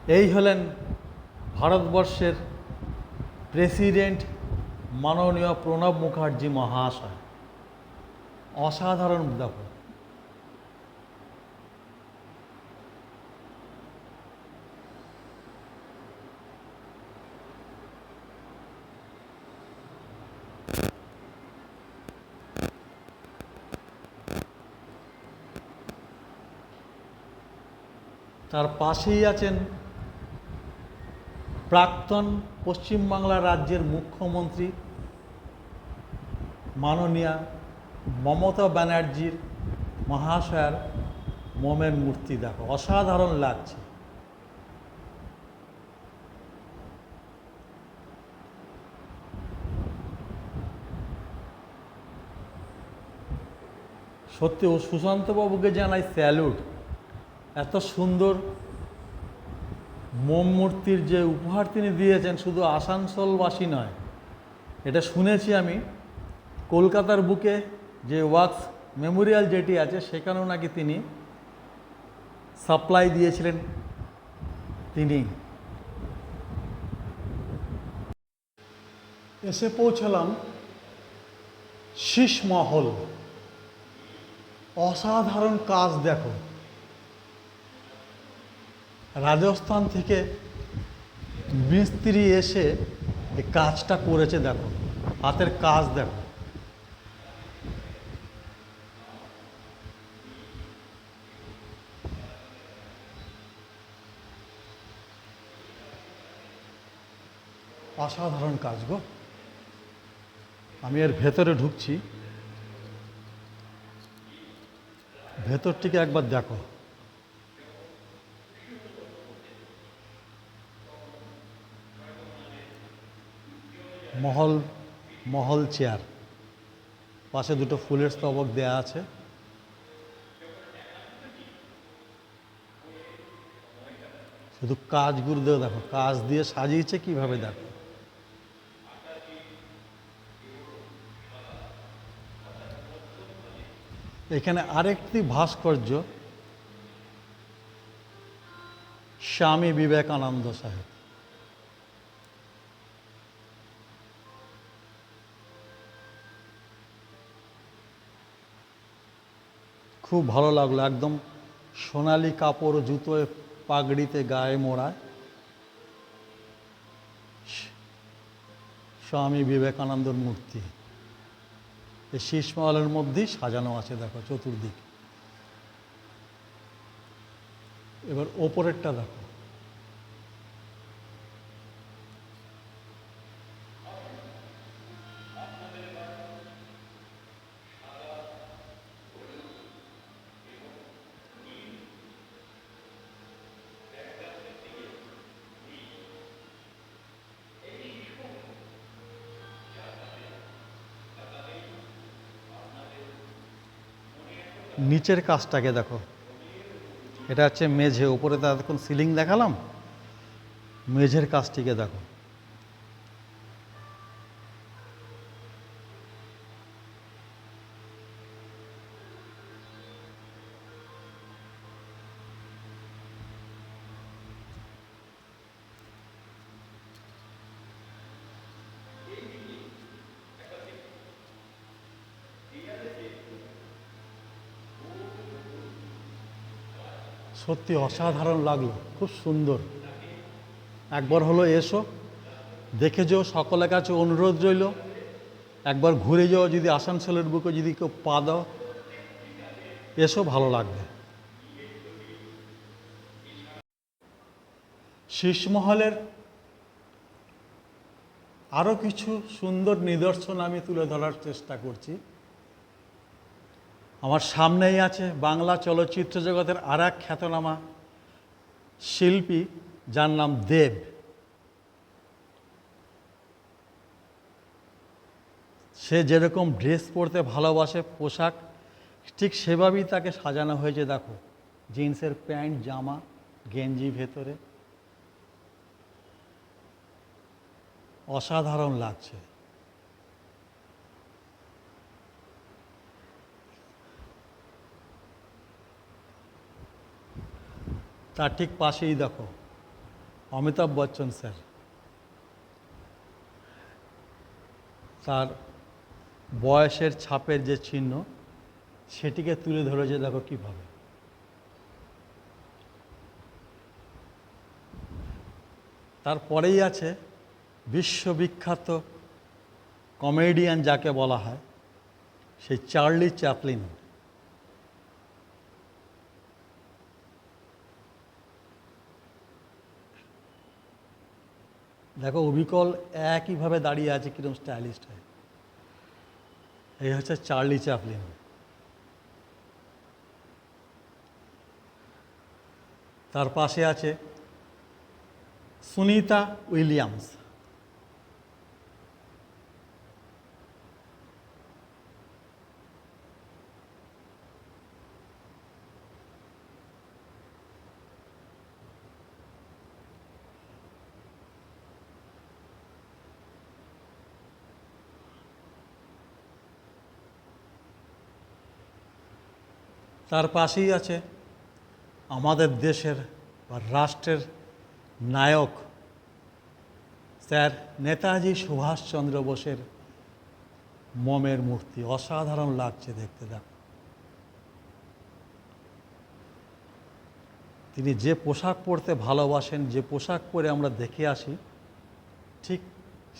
এই হলেন ভারতবর্ষের প্রেসিডেন্ট মাননীয় প্রণব মুখার্জি মহাশয়। অসাধারণ দেখো। তার পাশেই আছেন প্রাক্তন পশ্চিমবাংলা রাজ্যের মুখ্যমন্ত্রী মাননীয়া মমতা ব্যানার্জির মহাশয়ার মোমের মূর্তি। দেখো অসাধারণ লাগছে। সত্যি ও সুশান্তবাবুকে জানাই স্যালুট। এত সুন্দর মোম মূর্তির যে উপহার তিনি দিয়েছেন, শুধু আসানসোলবাসী নয়, এটা শুনেছি আমি কলকাতার বুকে যে ওয়াক্স মেমোরিয়াল যেটি আছে সেখানেও নাকি তিনি সাপ্লাই দিয়েছিলেন। তিনি এসে পৌঁছালাম শীষ মহল। অসাধারণ কাজ দেখো। রাজস্থান থেকে মিস্ত্রি এসে এই কাজটা করেছে। দেখো হাতের কাজ দেখো। অসাধারণ কাজ গো। আমি এর ভেতরে ঢুকছি, ভেতরটিকে একবার দেখো। মহল চেয়ার, পাশে দুটো ফুলের স্তবক দেয়া আছে। শুধু কাজগুলো দেখো, কাজ দিয়ে সাজিয়েছে কিভাবে দেখো। এখানে আরেকটি ভাস্কর্য স্বামী বিবেকানন্দ সাহেব। খুব ভালো লাগলো। একদম সোনালি কাপড়, জুতোয়, পাগড়িতে, গায়ে মোড়ায় স্বামী বিবেকানন্দর মূর্তি এই শীষমহলের মধ্যেই সাজানো আছে। দেখো চতুর্দিক। এবার ওপরেরটা দেখো। নিচের কাজটাকে দেখো। এটা হচ্ছে মেঝে, উপরে তো এতক্ষণ সিলিং দেখালাম, মেঝের কাজটিকে দেখো। সত্যি অসাধারণ লাগলো, খুব সুন্দর। একবার হলো এসো, দেখে যাও। সকলের কাছে অনুরোধ রইল একবার ঘুরে যাও। যদি আসানসোলের বুকে যদি কেউ পা দাও, এসো, ভালো লাগবে। শীষমহলের আরও কিছু সুন্দর নিদর্শন আমি তুলে ধরার চেষ্টা করছি। আমার সামনেই আছে বাংলা চলচ্চিত্র জগতের আর এক খ্যাতনামা শিল্পী, যার নাম দেব। সে যেরকম ড্রেস পরতে ভালোবাসে, পোশাক, ঠিক সেভাবেই তাকে সাজানো হয়েছে। দেখো জিন্সের প্যান্ট, জামা, গেঞ্জি ভেতরে। অসাধারণ লাগছে। তার ঠিক পাশেই দেখো অমিতাভ বচ্চন স্যার তার বয়সের ছাপের যে চিহ্ন সেটিকে তুলে ধরেছে দেখো কীভাবে। তারপরেই আছে বিশ্ববিখ্যাত কমেডিয়ান যাকে বলা হয়, সেই চার্লি চ্যাপলিন। দেখো অবিকল একইভাবে দাঁড়িয়ে আছে, কিরকম স্টাইলিস্ট হয়। এই হচ্ছে চার্লি চ্যাপলিন। তার পাশে আছে সুনিতা উইলিয়ামস। তার পাশেই আছে আমাদের দেশের বা রাষ্ট্রের নায়ক স্যার নেতাজি সুভাষচন্দ্র বোসের মোমের মূর্তি। অসাধারণ লাগছে দেখতে। দেখো তিনি যে পোশাক পরতে ভালোবাসেন, যে পোশাক পরে আমরা দেখে আসি, ঠিক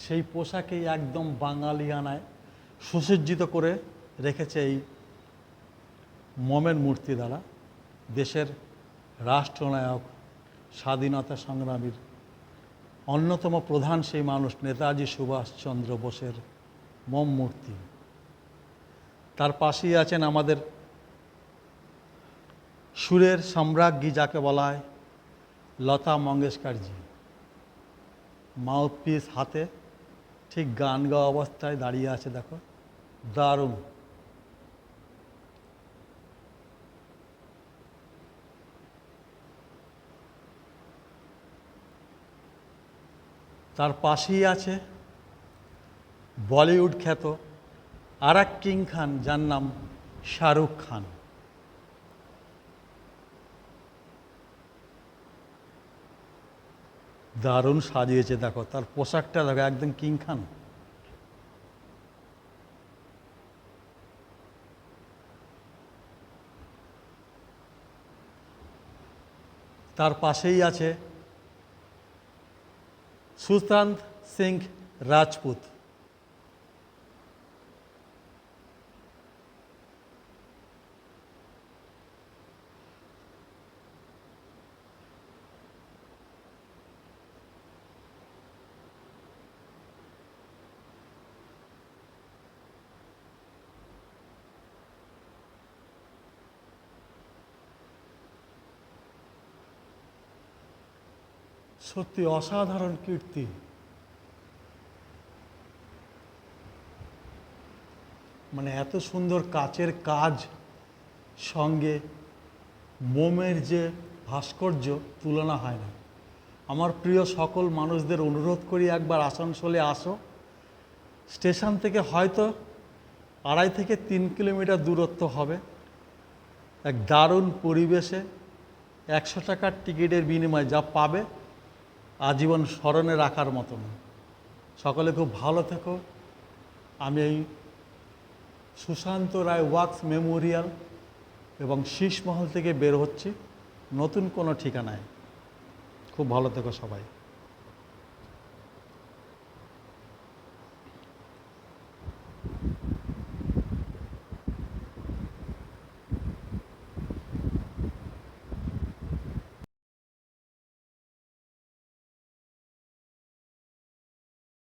সেই পোশাকেই একদম বাঙালিয়ানায় সুসজ্জিত করে রেখেছে এই মোমের মূর্তি দ্বারা। দেশের রাষ্ট্রনায়ক, স্বাধীনতা সংগ্রামীর অন্যতম প্রধান সেই মানুষ নেতাজি সুভাষচন্দ্র বোসের মোম মূর্তি। তার পাশেই আছেন আমাদের সুরের সম্রাজ্ঞী যাকে বলা হয়, লতা মঙ্গেশকরজি। মাউথপিস হাতে ঠিক গান গাওয়া অবস্থায় দাঁড়িয়ে আছে, দেখো দারুণ। তার পাশেই আছে বলিউড খ্যাত আর এক কিং খান, যার নাম শাহরুখ খান। দারুণ সাজিয়েছে দেখো, তার পোশাকটা দেখো একদম কিং খান। তার পাশেই আছে সুশান্ত সিং রাজপুত। সত্যি অসাধারণ কীর্তি। মানে এত সুন্দর কাচের কাজ সঙ্গে মোমের যে ভাস্কর্য, তুলনা হয় না। আমার প্রিয় সকল মানুষদের অনুরোধ করি একবার আসানসোলে আসো। স্টেশন থেকে হয়তো 2.5 থেকে 3 কিলোমিটার দূরত্ব হবে। এক দারুণ পরিবেশে 100 টাকার টিকিটের বিনিময়ে যা পাবে আজীবন স্মরণে রাখার মতন। সকলে খুব ভালো থেকো। আমি এই সুশান্ত রায় ওয়াক্স মেমোরিয়াল এবং শীষমহল থেকে বের হচ্ছি নতুন কোনো ঠিকানায়। খুব ভালো থেকো সবাই।